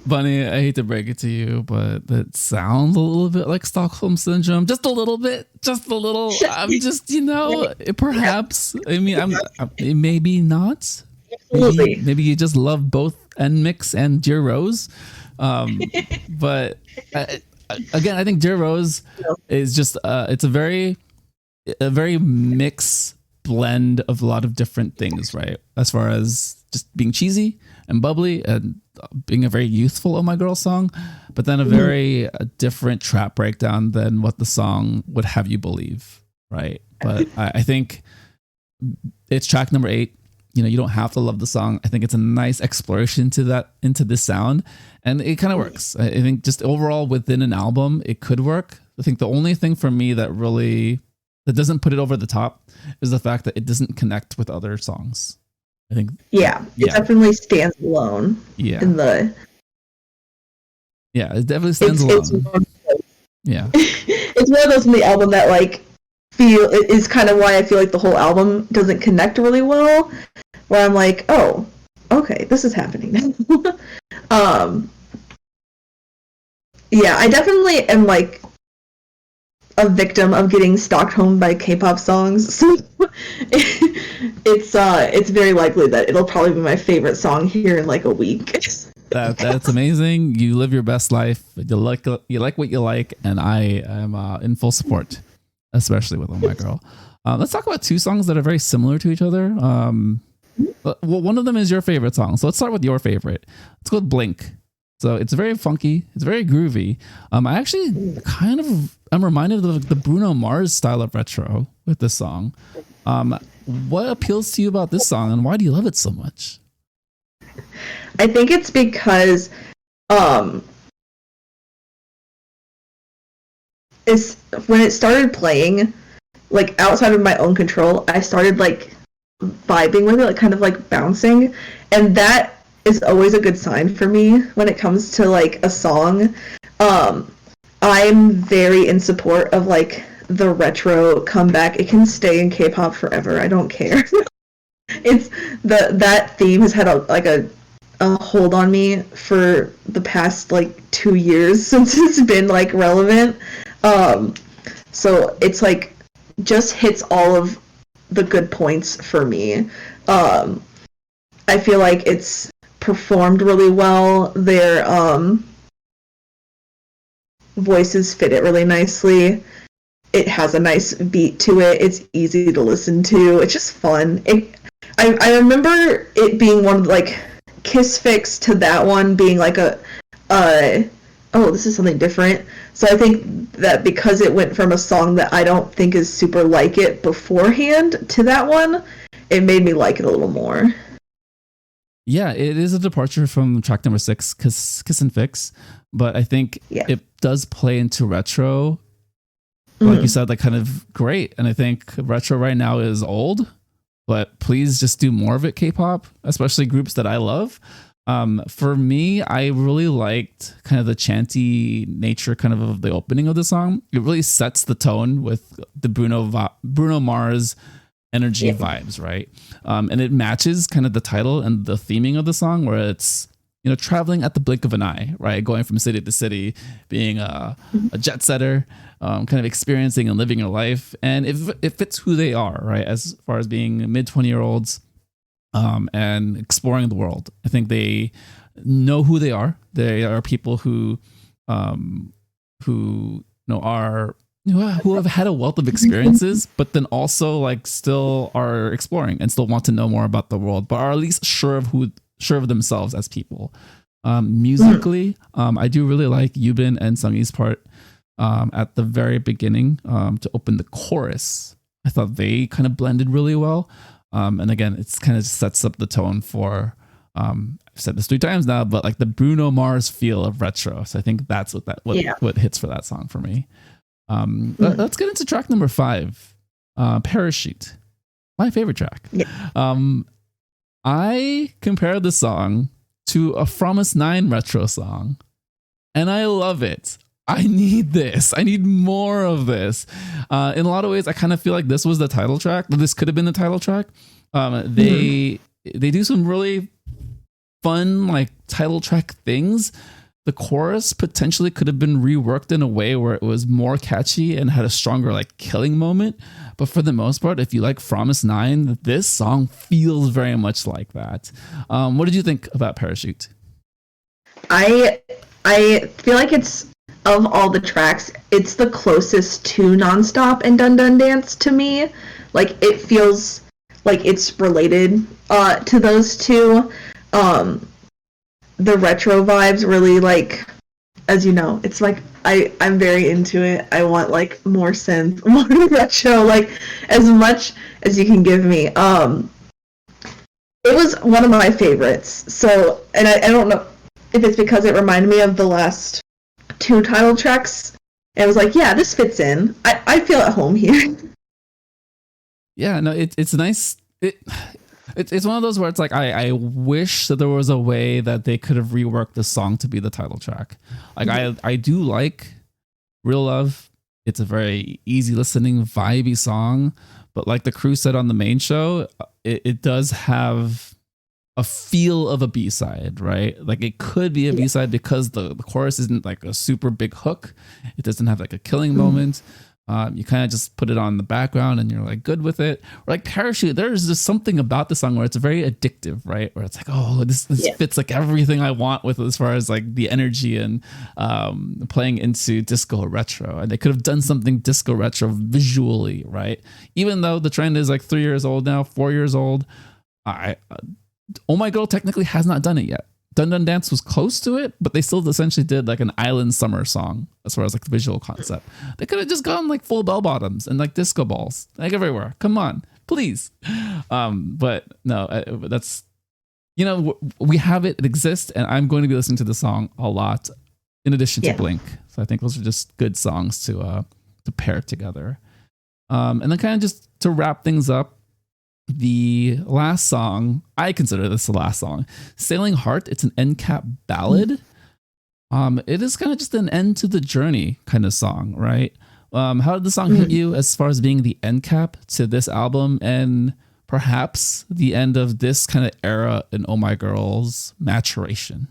A: Bunny, I hate to break it to you, but that sounds a little bit like Stockholm Syndrome. Just a little bit. Just a little. I'm just, perhaps. I mean, maybe not. Maybe you just love both Nmix and Dear Rose. But again, I think Dear Rose is just, it's a very a very mixed blend of a lot of different things, right? As far as just being cheesy and bubbly and being a very youthful Oh My Girl song, but then a very different trap breakdown than what the song would have you believe, right? But I think it's track number 8. You know, you don't have to love the song. I think it's a nice exploration into this sound, and it kind of works. I think just overall within an album, it could work. I think the only thing for me that doesn't put it over the top is the fact that it doesn't connect with other songs. I think.
B: Yeah, it definitely stands alone.
A: Yeah.
B: It
A: definitely stands alone. Yeah.
B: It's one of those in the album that like is kind of why I feel like the whole album doesn't connect really well. Where I'm like, oh, okay, this is happening now. Yeah, I definitely am like a victim of getting Stockholm by K-pop songs. So it's very likely that it'll probably be my favorite song here in like a week.
A: That's amazing. You live your best life. You like what you like, and I am in full support, especially with Oh My Girl. Let's talk about 2 songs that are very similar to each other. Well, one of them is your favorite song, so let's start with your favorite. It's called Blink. So it's very funky. It's very groovy. I actually I'm reminded of the Bruno Mars style of retro with this song. What appeals to you about this song, and why do you love it so much?
B: I think it's because it's when it started playing, like outside of my own control, I started like vibing with it, like kind of like bouncing, and that is always a good sign for me when it comes to like a song. I'm very in support of like the retro comeback. It can stay in K-pop forever. I don't care. It's that theme has had a hold on me for the past like 2 years since it's been like relevant. So it's like just hits all of the good points for me. I feel like it's performed really well. Their voices fit it really nicely. It has a nice beat to it. It's easy to listen to. It's just fun. I remember it being one of like Kiss Fix to that one being like oh, this is something different. So I think that because it went from a song that I don't think is super like it beforehand to that one, it made me like it a little more.
A: Yeah, it is a departure from track number 6, Kiss and Fix, but I think it does play into retro, like you said, like kind of great. And I think retro right now is old, but please just do more of it, K-pop, especially groups that I love. For me, I really liked kind of the chanty nature kind of the opening of the song. It really sets the tone with the Bruno Mars energy vibes, right? And it matches kind of the title and the theming of the song, where it's, you know, traveling at the blink of an eye, right? Going from city to city, being a jet setter, kind of experiencing and living your life. And it fits who they are, right? As far as being mid 20-year-olds and exploring the world. I think they know who they are. They are people who who have had a wealth of experiences, but then also like still are exploring and still want to know more about the world, but are at least sure of themselves as people. Musically, I do really like Yubin and Sungye's part at the very beginning to open the chorus. I thought they kind of blended really well. And again, it's kind of sets up the tone for, I've said this 3 times now, but like the Bruno Mars feel of retro. So I think that's what hits for that song for me. Let's get into track number 5, Parachute, my favorite track. I compared the song to a From Us 9 retro song, and I love it. I need this. I need more of this. In a lot of ways, I kind of feel like this was the title track. This could have been the title track. They do some really fun like title track things. The chorus potentially could have been reworked in a way where it was more catchy and had a stronger like killing moment. But for the most part, if you like From Us 9, this song feels very much like that. What did you think about Parachute?
B: I feel like it's of all the tracks, it's the closest to Nonstop and Dun Dun Dance to me. Like, it feels like it's related to those two. The retro vibes really, like, as you know, it's like I'm very into it. I want like more synth, more retro, like as much as you can give me. It was one of my favorites. So, and I don't know if it's because it reminded me of the last two title tracks. And I was like, yeah, this fits in. I feel at home here.
A: Yeah, no, it's nice. It's one of those where it's like I wish that there was a way that they could have reworked the song to be the title track. Like I do like Real Love. It's a very easy listening, vibey song. But like the crew said on the main show, it does have a feel of a B-side, right? Like it could be a B-side because the chorus isn't like a super big hook. It doesn't have like a killing moment. You kind of just put it on the background and you're like good with it. Or like Parachute, there's just something about the song where it's very addictive, right? Where it's like, oh, this fits like everything I want with as far as like the energy and playing into disco retro. And they could have done something disco retro visually, right? Even though the trend is like 3 years old now, 4 years old. Oh My Girl technically has not done it yet. Dun Dun Dance was close to it, but they still essentially did like an island summer song as far as like the visual concept. They could have just gone like full bell bottoms and like disco balls like everywhere. Come on, please. But no, that's, you know, we have it exists, and I'm going to be listening to the song a lot in addition to Blink. So I think those are just good songs to pair together. And then kind of just to wrap things up, the last song, I consider this the last song, Sailing Heart. It's an end cap ballad. It is kind of just an end to the journey kind of song, right? How did the song hit you as far as being the end cap to this album and perhaps the end of this kind of era in Oh My Girl's maturation?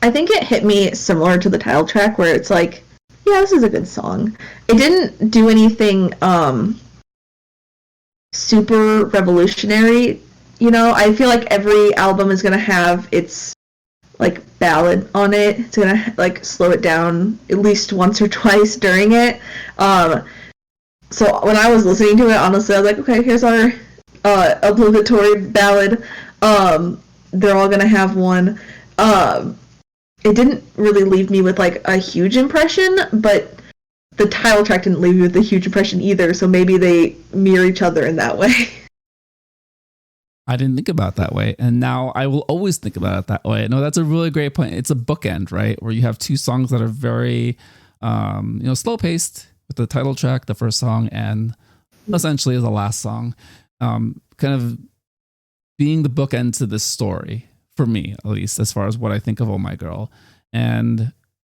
B: I think it hit me similar to the title track where it's like, yeah, this is a good song. It didn't do anything super revolutionary, you know. I feel like every album is gonna have its like ballad on it. It's gonna like slow it down at least once or twice during it. So when I was listening to it, honestly, I was like, okay, here's our obligatory ballad. They're all gonna have one. It didn't really leave me with like a huge impression, but the title track didn't leave me with a huge impression either, so maybe they mirror each other in that way.
A: I didn't think about it that way, and now I will always think about it that way. No, that's a really great point. It's a bookend, right? Where you have two songs that are very, slow paced with the title track, the first song, and essentially the last song, kind of being the bookend to this story for me, at least, as far as what I think of Oh My Girl. And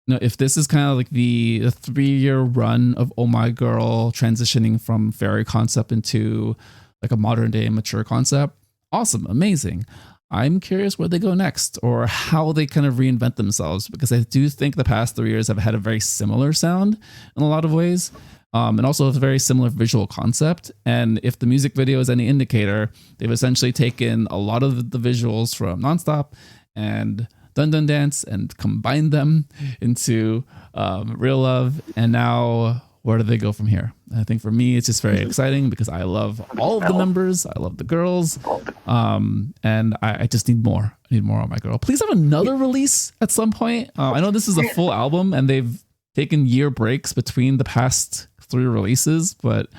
A: if this is kind of like the 3-year run of Oh My Girl transitioning from fairy concept into like a modern day mature concept, awesome, amazing. I'm curious where they go next or how they kind of reinvent themselves, because I do think the past 3 years have had a very similar sound in a lot of ways, and also a very similar visual concept. And if the music video is any indicator, they've essentially taken a lot of the visuals from Nonstop and Dun Dun Dance and combined them into Real Love. And now where do they go from here? And I think for me, it's just very exciting because I love all of the members. I love the girls. And I just need more. I need more on My Girl. Please have another release at some point. I know this is a full album and they've taken year breaks between the past 3 releases, but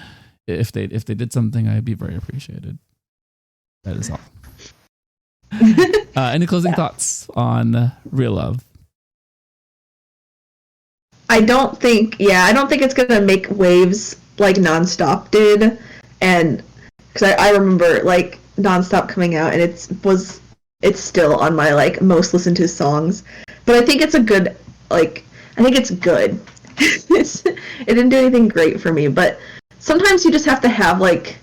A: if they did something, I'd be very appreciated. That is all. Any closing thoughts on Real Love?
B: I don't think it's gonna make waves like Nonstop did, and because I remember like Nonstop coming out and it's still on my like most listened to songs, but I think it's good. It didn't do anything great for me, but sometimes you just have to have like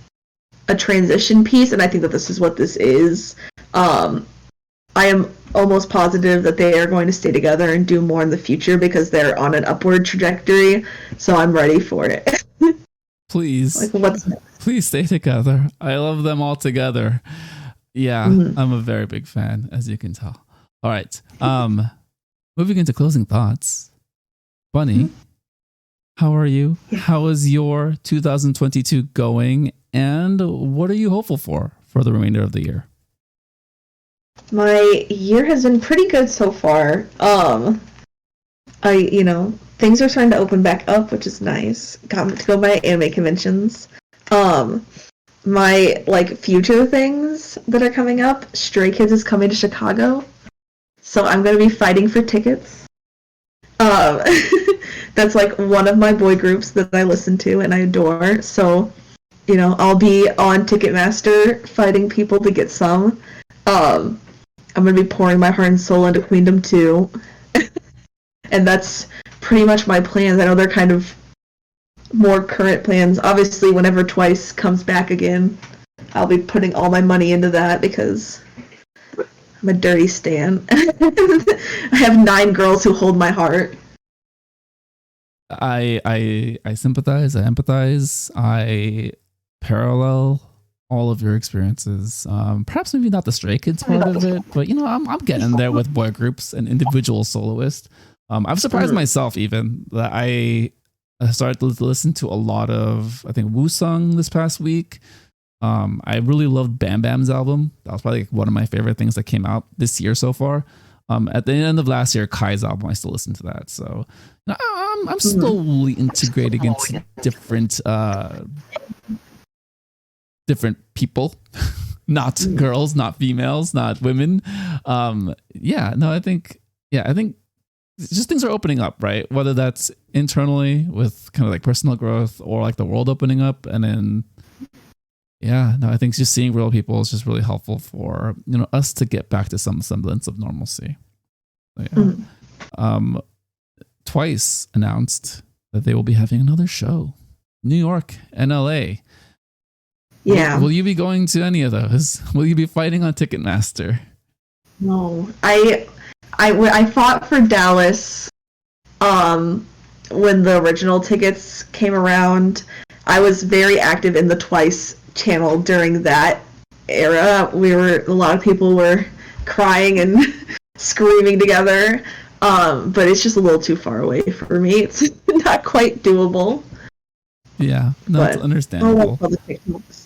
B: a transition piece, and I think that this is what this is. I am almost positive that they are going to stay together and do more in the future because they're on an upward trajectory, so I'm ready for it.
A: Please.
B: Like, what's next?
A: Please stay together. I love them all together. Yeah, I'm a very big fan, as you can tell. All right. moving into closing thoughts, Bunny, how are you?
B: Yeah.
A: How is your 2022 going? And what are you hopeful for the remainder of the year?
B: My year has been pretty good so far. Things are starting to open back up, which is nice. Got to go by anime conventions. My future things that are coming up, Stray Kids is coming to Chicago, so I'm gonna be fighting for tickets. That's one of my boy groups that I listen to and I adore. So, I'll be on Ticketmaster fighting people to get some. I'm gonna be pouring my heart and soul into Queendom 2. And that's pretty much my plans. I know they're kind of more current plans. Obviously, whenever Twice comes back again, I'll be putting all my money into that because I'm a dirty stan. I have 9 girls who hold my heart.
A: I sympathize. I empathize. I parallel all of your experiences. Perhaps maybe not the Stray Kids part of it, but I'm getting there with boy groups and individual soloists. I've surprised myself even that I started to listen to a lot of, I think, Woo-sung this past week. I really loved Bam Bam's album. That was probably one of my favorite things that came out this year so far. At the end of last year, Kai's album, I still listen to that. So I'm slowly integrating into different people, not girls, not females, not women. I think just things are opening up, right? Whether that's internally with kind of personal growth or the world opening up. And then, I think just seeing real people is just really helpful for, us to get back to some semblance of normalcy. So, Twice announced that they will be having another show, New York and LA.
B: Yeah.
A: Will you be going to any of those? Will you be fighting on Ticketmaster?
B: No, I fought for Dallas when the original tickets came around. I was very active in the Twice channel during that era. A lot of people were crying and screaming together, but it's just a little too far away for me. It's not quite doable.
A: Yeah, no, it's understandable.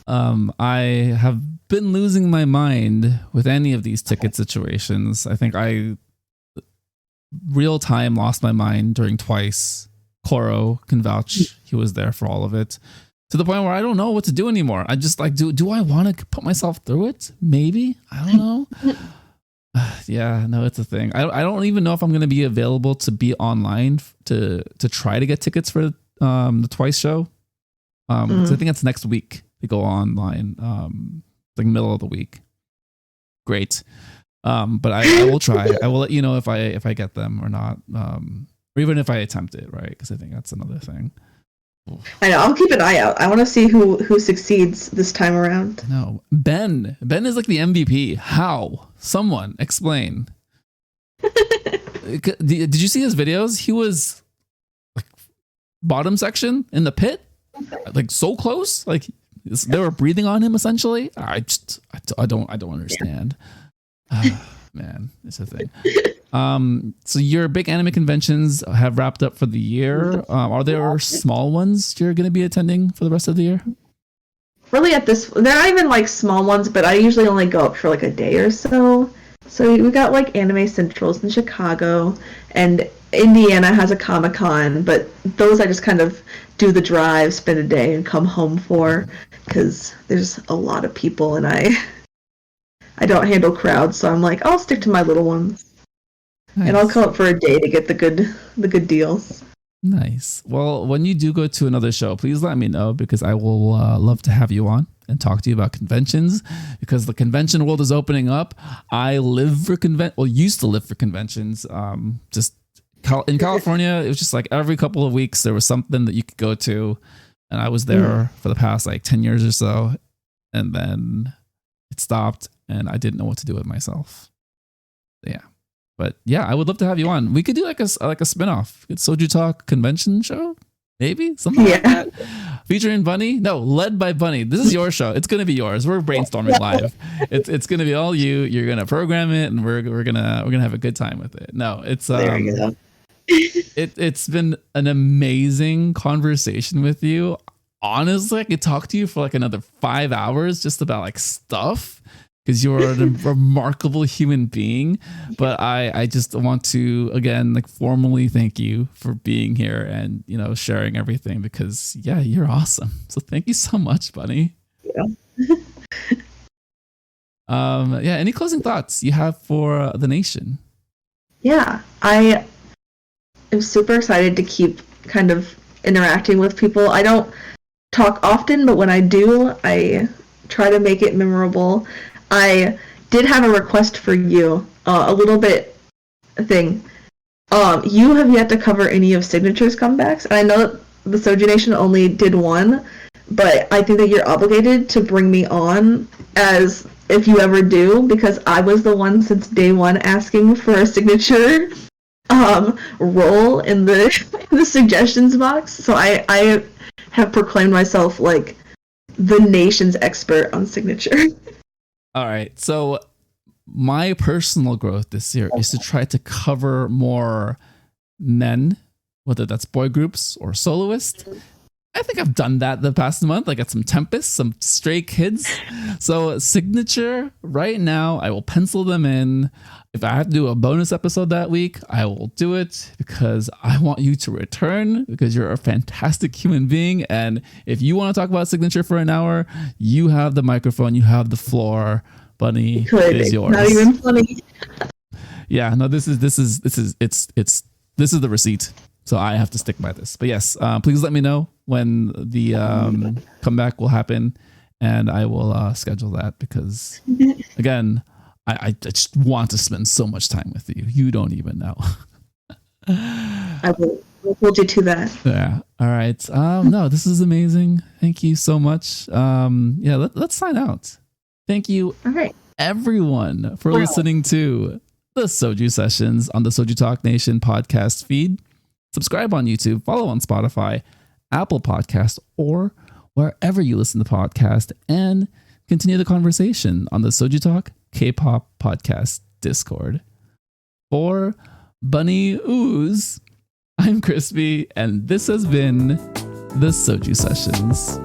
A: I have been losing my mind with any of these ticket situations. I think I real time lost my mind during Twice. Koro can vouch; he was there for all of it. To the point where I don't know what to do anymore. I just do I want to put myself through it? Maybe, I don't know. It's a thing. I don't even know if I'm going to be available to be online to try to get tickets for the Twice show. So I think it's next week to go online, middle of the week. Great. But I will try. I will let you know if I get them or not. Or even if I attempt it, right? Because I think that's another thing.
B: I know. I'll keep an eye out. I want to see who succeeds this time around.
A: No, Ben is the MVP. How? Someone explain. Did you see his videos? He was bottom section in the pit, so close. They were breathing on him essentially. I don't understand. Man, it's a thing. So your big anime conventions have wrapped up for the year. Are there small ones you're going to be attending for the rest of the year?
B: Really, they're not even small ones, but I usually only go up for a day or so. So we got Anime Centrals in Chicago, and Indiana has a Comic-Con, but those I just kind of do the drive, spend a day, and come home for, because there's a lot of people, and I don't handle crowds, so I'm I'll stick to my little ones. Nice. And I'll come up for a day to get the good deals.
A: Nice. Well, when you do go to another show, please let me know, because I will love to have you on and talk to you about conventions, because the convention world is opening up. I used to live for conventions. Just in California, it was just every couple of weeks there was something that you could go to, and I was there for the past 10 years or so, and then it stopped, and I didn't know what to do with myself. Yeah. But I would love to have you on. We could do a spinoff. Soju Talk convention show, maybe something like that. Featuring Bunny? No, led by Bunny. This is your show. It's gonna be yours. We're brainstorming live. It's gonna be all you. You're gonna program it, and we're gonna have a good time with it. No, it's
B: There you go.
A: It's been an amazing conversation with you. Honestly, I could talk to you for like another 5 hours just about like stuff, because you're a remarkable human being. But I just want to, again, like formally thank you for being here and, you know, sharing everything, because yeah, you're awesome. So thank you so much, Bunny.
B: Yeah.
A: Yeah. Any closing thoughts you have for the nation?
B: Yeah, I am super excited to keep kind of interacting with people. I don't talk often, but when I do, I try to make it memorable. I did have a request for you, a little bit thing. You have yet to cover any of Signature's comebacks, and I know that the Soju Nation only did one, but I think that you're obligated to bring me on as if you ever do, because I was the one since day one asking for a Signature role in the suggestions box. So I have proclaimed myself like the nation's expert on Signature.
A: All right. So my personal growth this year is to try to cover more men, whether that's boy groups or soloists. I think I've done that the past month. I got some Tempest, some Stray Kids. So Signature, right now, I will pencil them in. If I have to do a bonus episode that week, I will do it, because I want you to return, because you're a fantastic human being. And if you want to talk about Signature for an hour, you have the microphone, you have the floor. Bunny, it is yours.
B: Not even funny.
A: Yeah, no, this is the receipt. So I have to stick by this. But yes, please let me know when the comeback will happen, and I will schedule that, because again, I just want to spend so much time with you. You don't even know.
B: I will hold you to that.
A: Yeah. All right. No, this is amazing. Thank you so much. Yeah, let's sign out. Thank you,
B: all right,
A: everyone, for listening to the Soju Sessions on the SojuTalk Nation podcast feed. Subscribe on YouTube, follow on Spotify, Apple Podcast, or wherever you listen to podcasts, and continue the conversation on the SojuTalk Kpop podcast Discord. For BunniUwus, I'm Crispy, and this has been the Soju Sessions.